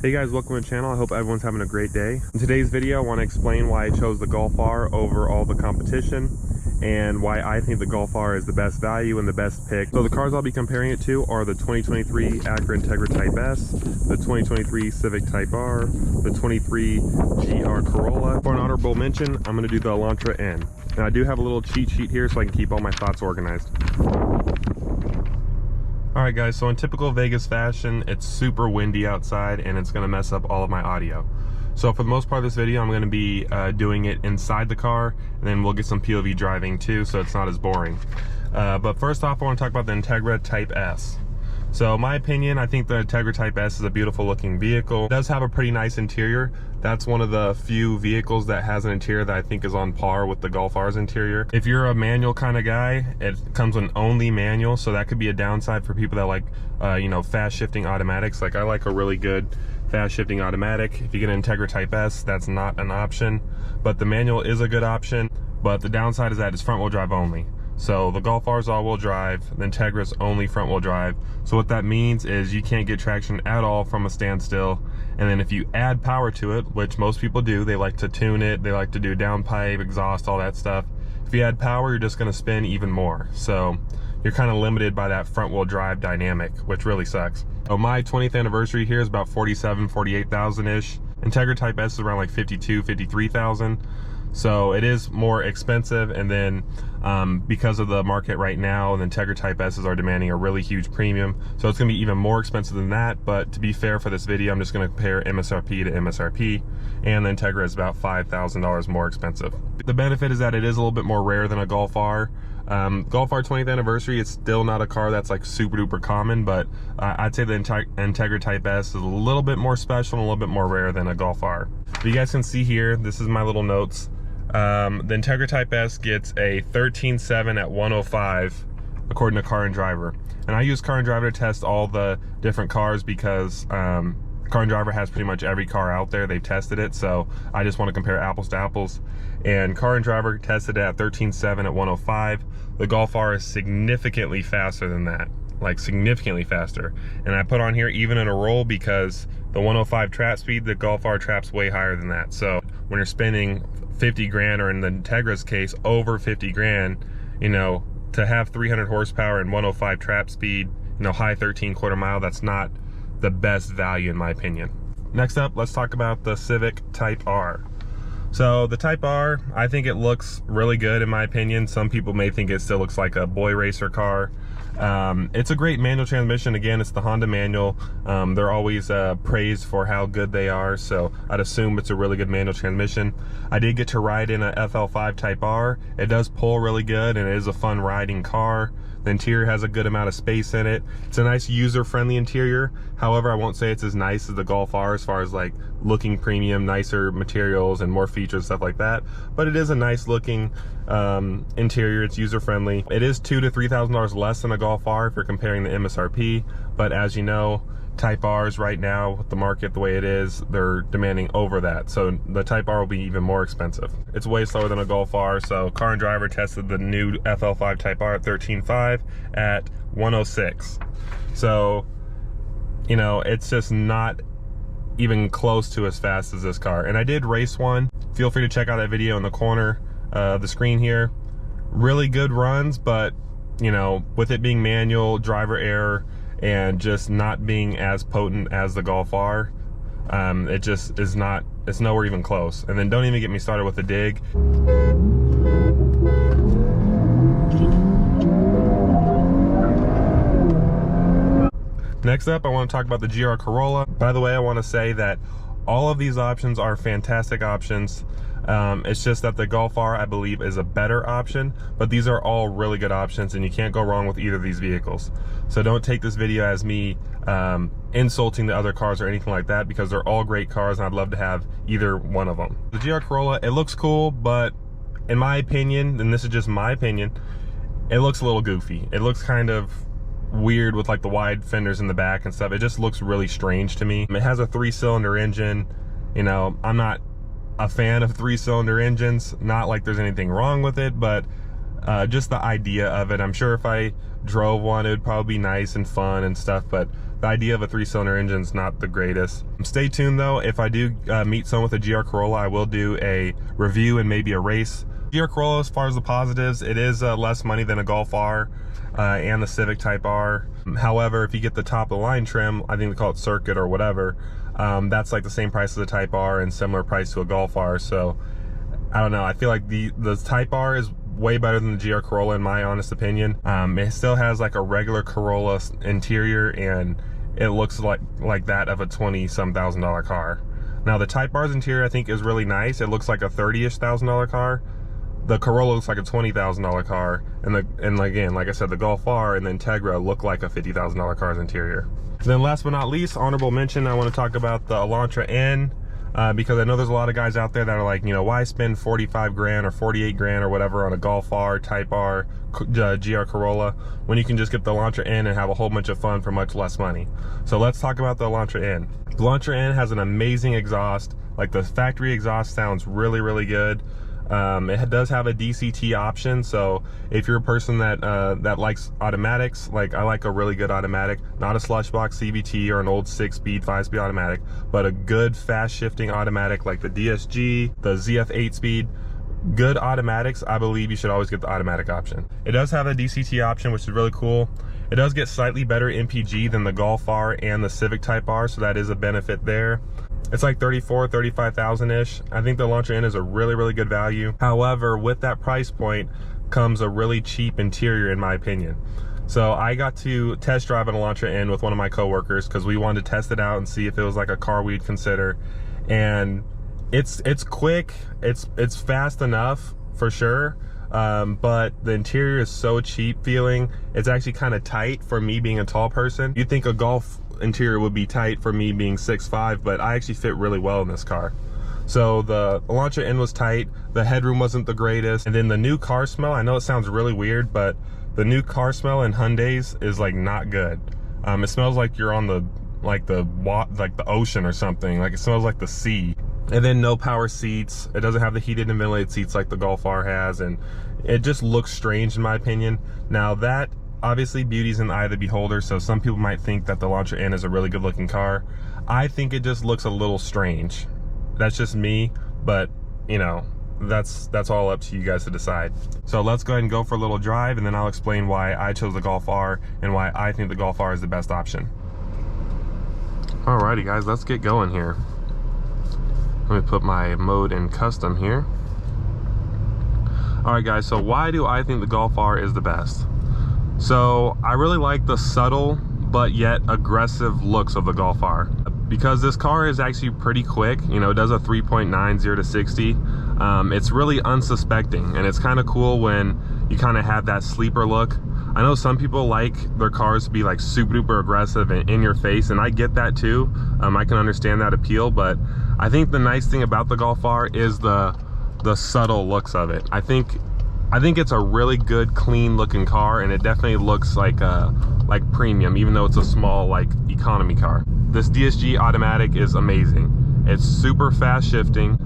Hey guys, welcome to the channel. I hope everyone's having a great day. In today's video, I want to explain why I chose the Golf R over all the competition and why I think the Golf R is the best value and the best pick. So the cars I'll be comparing it to are the 2023 Acura Integra Type S, the 2023 Civic Type R, the 23 GR Corolla. For an honorable mention, I'm going to do the Elantra N. And I do have a little cheat sheet here so I can keep all my thoughts organized. Alright guys, so in typical Vegas fashion, it's super windy outside and it's going to mess up all of my audio. So for the most part of this video, I'm going to be doing it inside the car, and then we'll get some POV driving too, so it's not as boring. But first off, I want to talk about the Integra Type S. So in my opinion, I think the Integra Type S is a beautiful looking vehicle. It does have a pretty nice interior. That's one of the few vehicles that has an interior that I think is on par with the Golf R's interior. If you're a manual kind of guy, it comes with only manual, so that could be a downside for people that like, you know, fast shifting automatics. Like I like a really good fast shifting automatic. If you get an Integra Type S, that's not an option, but the manual is a good option. But the downside is that it's front wheel drive only. So the Golf R's all-wheel drive, the Integra's only front-wheel drive. So what that means is you can't get traction at all from a standstill. And then if you add power to it, which most people do, they like to tune it, they like to do downpipe, exhaust, all that stuff. If you add power, you're just gonna spin even more. So you're kind of limited by that front-wheel drive dynamic, which really sucks. So my 20th anniversary here is about 48,000-ish. Integra Type S is around like 53,000. So it is more expensive, and then because of the market right now, the Integra Type S's are demanding a really huge premium, so it's going to be even more expensive than that. But to be fair for this video, I'm just going to compare MSRP to MSRP, and the Integra is about $5,000 more expensive. The benefit is that it is a little bit more rare than a Golf R. Golf R 20th anniversary, it's still not a car that's like super duper common, but I'd say the Integra Type S is a little bit more special and a little bit more rare than a Golf R. So you guys can see here, this is my little notes. The Integra Type S gets a 13.7 at 105 according to Car and Driver, and I use Car and Driver to test all the different cars because Car and Driver has pretty much every car out there. They've tested it, so I just want to compare apples to apples. And Car and Driver tested it at 13.7 at 105. The Golf R is significantly faster than that, like significantly faster. And I put on here even in a roll because the 105 trap speed, the Golf R traps way higher than that. So when you're spending 50 grand, or in the Integra's case over 50 grand, you know, to have 300 horsepower and 105 trap speed, you know, high 13 mile, that's not the best value in my opinion. Next up, let's talk about the Civic Type R. So the Type R, I think it looks really good in my opinion. Some people may think it still looks like a boy racer car. It's a great manual transmission. Again, it's the Honda manual. They're always praised for how good they are, so I'd assume it's a really good manual transmission. I did get to ride in a FL5 Type R. It does pull really good, and it is a fun riding car. The interior has a good amount of space in it. It's a nice user-friendly interior. However, I won't say it's as nice as the Golf R as far as like looking premium, nicer materials and more features, stuff like that. But it is a nice looking interior. It's user-friendly. It is $2,000 to $3,000 less than a Golf R if you're comparing the MSRP. But as you know, Type R's right now, with the market the way it is, they're demanding over that. So the Type R will be even more expensive. It's way slower than a Golf R. So Car and Driver tested the new FL5 Type R at 13.5 at 106. So, you know, it's just not even close to as fast as this car. And I did race one. Feel free to check out that video in the corner of the screen here. Really good runs, but, you know, with it being manual, driver error, and just not being as potent as the Golf R, it just is not, it's nowhere even close. And then don't even get me started with the dig. Next up, I want to talk about the GR Corolla. By the way, I want to say that all of these options are fantastic options. It's just that the Golf R, I believe, is a better option, but these are all really good options, and you can't go wrong with either of these vehicles. So don't take this video as me insulting the other cars or anything like that, because they're all great cars, and I'd love to have either one of them. The GR Corolla, it looks cool, but in my opinion, and this is just my opinion, it looks a little goofy. It looks kind of weird with like the wide fenders in the back and stuff. It just looks really strange to me. It has a 3-cylinder engine. You know, I'm not a fan of 3-cylinder engines, not like there's anything wrong with it, but just the idea of it. I'm sure if I drove one, it would probably be nice and fun and stuff, but the idea of a 3-cylinder engine is not the greatest. Stay tuned though. If I do meet someone with a GR Corolla, I will do a review and maybe a race. GR Corolla, as far as the positives, it is less money than a Golf R and the Civic Type R. However, if you get the top of the line trim, I think they call it Circuit or whatever, that's like the same price as a Type R and similar price to a Golf R. So I don't know, I feel like the Type R is way better than the GR Corolla in my honest opinion. It still has like a regular Corolla interior, and it looks like that of a $20-some thousand car. Now the Type R's interior I think is really nice. It looks like a $30-ish thousand car. The Corolla looks like a $20,000 car, and again, like I said, the Golf R and the Integra look like a $50,000 car's interior. And then last but not least, honorable mention, I want to talk about the Elantra N. Because I know there's a lot of guys out there that are like, you know, why spend 45 grand or 48 grand or whatever on a Golf R, Type R, GR Corolla when you can just get the Elantra N and have a whole bunch of fun for much less money. So let's talk about the Elantra N. The Elantra N has an amazing exhaust. Like, the factory exhaust sounds really, really good. It does have a DCT option, so if you're a person that likes automatics, like I like a really good automatic, not a slush box CVT or an old 6-speed, 5-speed automatic, but a good fast shifting automatic like the Dsg, the ZF 8-speed, good automatics, I believe you should always get the automatic option. It does have a DCT option, which is really cool. It does get slightly better MPG than the Golf R and the Civic Type R, so that is a benefit there. It's like 34, 35,000-ish. I think the Elantra N is a really, really good value. However, with that price point comes a really cheap interior in my opinion. So I got to test drive an Elantra N with one of my coworkers because we wanted to test it out and see if it was like a car we'd consider. And it's quick, it's fast enough for sure. But the interior is so cheap feeling. It's actually kind of tight for me being a tall person. You'd think a Golf interior would be tight for me being 6'5", but I actually fit really well in this car. So the Elantra N was tight, the headroom wasn't the greatest, and then the new car smell, I know it sounds really weird, but the new car smell in Hyundais is like not good. It smells like you're on the ocean or something. Like, it smells like the sea. And then no power seats. It doesn't have the heated and ventilated seats like the Golf R has, and it just looks strange in my opinion. Now that, obviously, beauty's in the eye of the beholder, so some people might think that the Elantra N is a really good looking car. I think it just looks a little strange. That's just me, but you know, that's all up to you guys to decide. So let's go ahead and go for a little drive, and then I'll explain why I chose the Golf R and why I think the Golf R is the best option. Alrighty guys, let's get going here. Let me put my mode in custom here. Alright guys, so why do I think the Golf R is the best? So I really like the subtle but yet aggressive looks of the Golf R. Because this car is actually pretty quick, you know, it does a 3.9 0 to 60. It's really unsuspecting, and it's kind of cool when you kind of have that sleeper look. I know some people like their cars to be like super duper aggressive and in your face, and I get that too. I can understand that appeal, but I think the nice thing about the Golf R is the subtle looks of it. I think it's a really good, clean looking car, and it definitely looks like premium, even though it's a small like economy car. This Dsg Automatic is amazing. It's super fast shifting.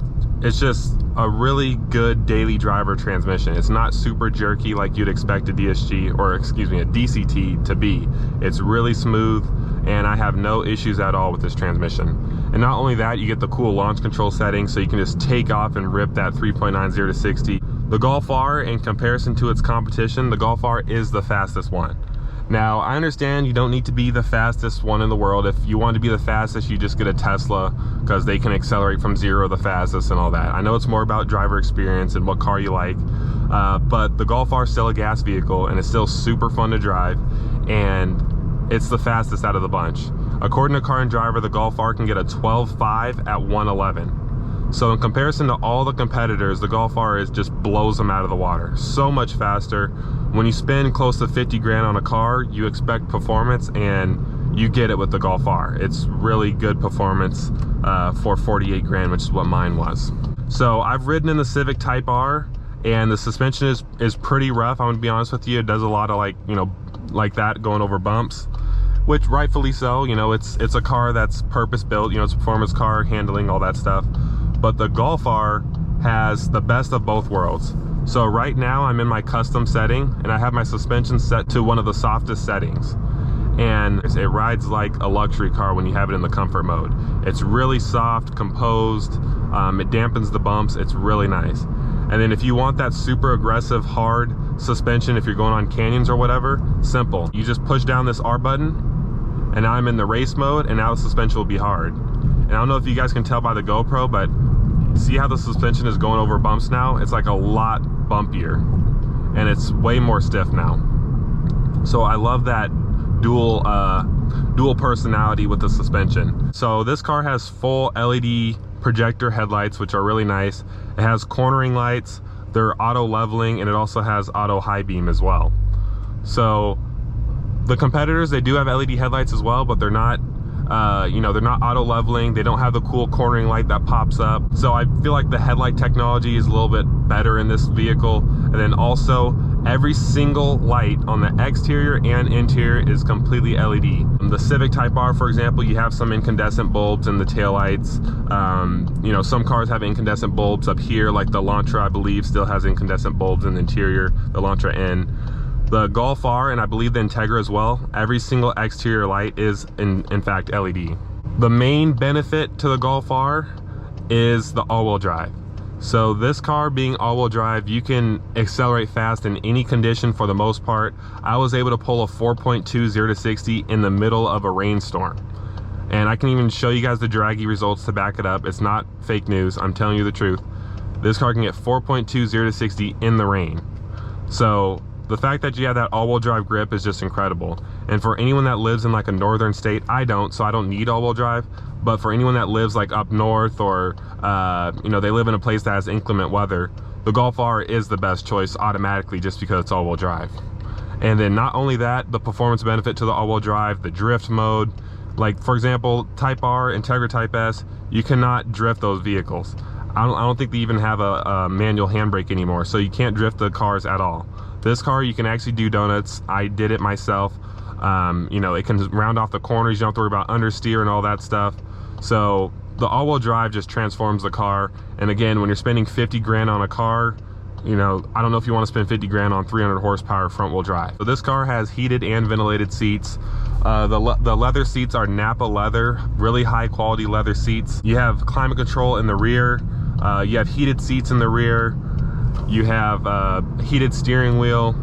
It's just a really good daily driver transmission. It's not super jerky like you'd expect a Dsg, or excuse me, a DCT to be. It's really smooth, and I have no issues at all with this transmission. And not only that, you get the cool launch control settings, so you can just take off and rip that 3.9 0 to 60. The Golf R, in comparison to its competition, the Golf R is the fastest one. Now, I understand you don't need to be the fastest one in the world. If you want to be the fastest, you just get a Tesla, because they can accelerate from 0 the fastest and all that. I know it's more about driver experience and what car you like, but the Golf R is still a gas vehicle, and it's still super fun to drive, and it's the fastest out of the bunch. According to Car and Driver, the Golf R can get a 12.5 at 111. So in comparison to all the competitors, the Golf R just blows them out of the water. So much faster. When you spend close to 50 grand on a car, you expect performance, and you get it with the Golf R. It's really good performance for 48 grand, which is what mine was. So I've ridden in the Civic Type R, and the suspension is pretty rough. I'm gonna be honest with you. It does a lot of like that, going over bumps, which rightfully so. You know, it's a car that's purpose built. You know, it's a performance car, handling, all that stuff. But the Golf R has the best of both worlds. So right now I'm in my custom setting, and I have my suspension set to one of the softest settings. and it rides like a luxury car when you have it in the comfort mode. It's really soft, composed, it dampens the bumps, it's really nice. And then if you want that super aggressive, hard suspension, if you're going on canyons or whatever, simple. You just push down this R button, and now I'm in the race mode, and now the suspension will be hard. And I don't know if you guys can tell by the GoPro, but see how the suspension is going over bumps now? It's like a lot bumpier, and it's way more stiff now. So I love that dual personality with the suspension. So this car has full LED projector headlights, which are really nice. It has cornering lights, they're auto leveling, and it also has auto high beam as well. So the competitors, they do have LED headlights as well, but they're not you know, they're not auto leveling. They don't have the cool cornering light that pops up. So I feel like the headlight technology is a little bit better in this vehicle. And then also every single light on the exterior and interior is completely LED. The Civic Type R, for example, you have some incandescent bulbs in the taillights. You know, some cars have incandescent bulbs up here, like the Elantra, I believe, still has incandescent bulbs in the interior, the Elantra N. The Golf R, and I believe the Integra as well, every single exterior light is in fact LED. The main benefit to the Golf R is the all-wheel drive. So this car being all-wheel drive, you can accelerate fast in any condition for the most part. I was able to pull a 4.2 0 to 60 in the middle of a rainstorm. And I can even show you guys the draggy results to back it up. It's not fake news, I'm telling you the truth. This car can get 4.2 0 to 60 in the rain. So the fact that you have that all-wheel drive grip is just incredible. And for anyone that lives in like a northern state, I don't, so I don't need all-wheel drive. But for anyone that lives like up north, or you know, they live in a place that has inclement weather, the Golf R is the best choice automatically, just because it's all-wheel drive. And then not only that, the performance benefit to the all-wheel drive, the drift mode. Like for example, Type R, Integra Type S, you cannot drift those vehicles. I don't think they even have a manual handbrake anymore, so you can't drift the cars at all. This car, you can actually do donuts. I did it myself. You know, it can round off the corners. You don't have to worry about understeer and all that stuff. So the all-wheel drive just transforms the car. And again, when you're spending 50 grand on a car, you know, I don't know if you want to spend 50 grand on 300 horsepower front-wheel drive. So this car has heated and ventilated seats. The leather seats are Napa leather, really high quality leather seats. You have climate control in the rear. You have heated seats in the rear. You have heated steering wheel.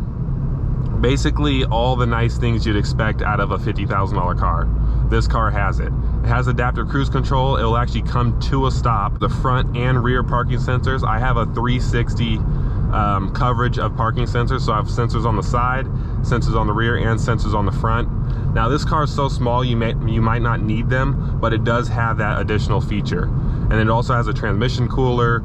Basically all the nice things you'd expect out of a $50,000 car. This car has it. It has adaptive cruise control. It'll actually come to a stop. The front and rear parking sensors. I have a 360 coverage of parking sensors. So I have sensors on the side, sensors on the rear, and sensors on the front. Now this car is so small you might not need them, but it does have that additional feature. And it also has a transmission cooler,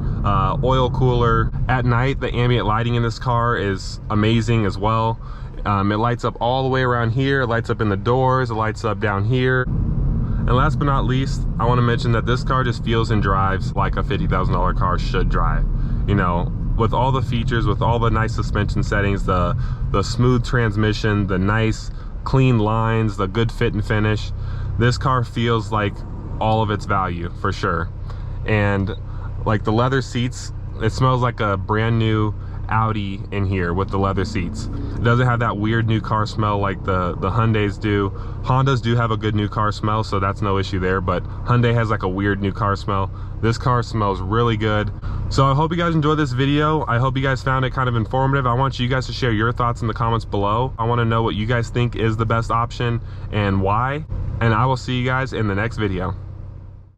oil cooler. At night, the ambient lighting in this car is amazing as well. It lights up all the way around here, it lights up in the doors, it lights up down here. And last but not least, I want to mention that this car just feels and drives like a $50,000 car should drive. You know, with all the features, with all the nice suspension settings, the smooth transmission, the nice clean lines, the good fit and finish, this car feels like all of its value for sure. And like the leather seats, it smells like a brand new Audi in here with the leather seats. It doesn't have that weird new car smell like the Hyundais do. Hondas do have a good new car smell, so that's no issue there, but Hyundai has like a weird new car smell. This car smells really good. So I hope you guys enjoyed this video. I hope you guys found it kind of informative. I want you guys to share your thoughts in the comments below. I want to know what you guys think is the best option and why. And I will see you guys in the next video.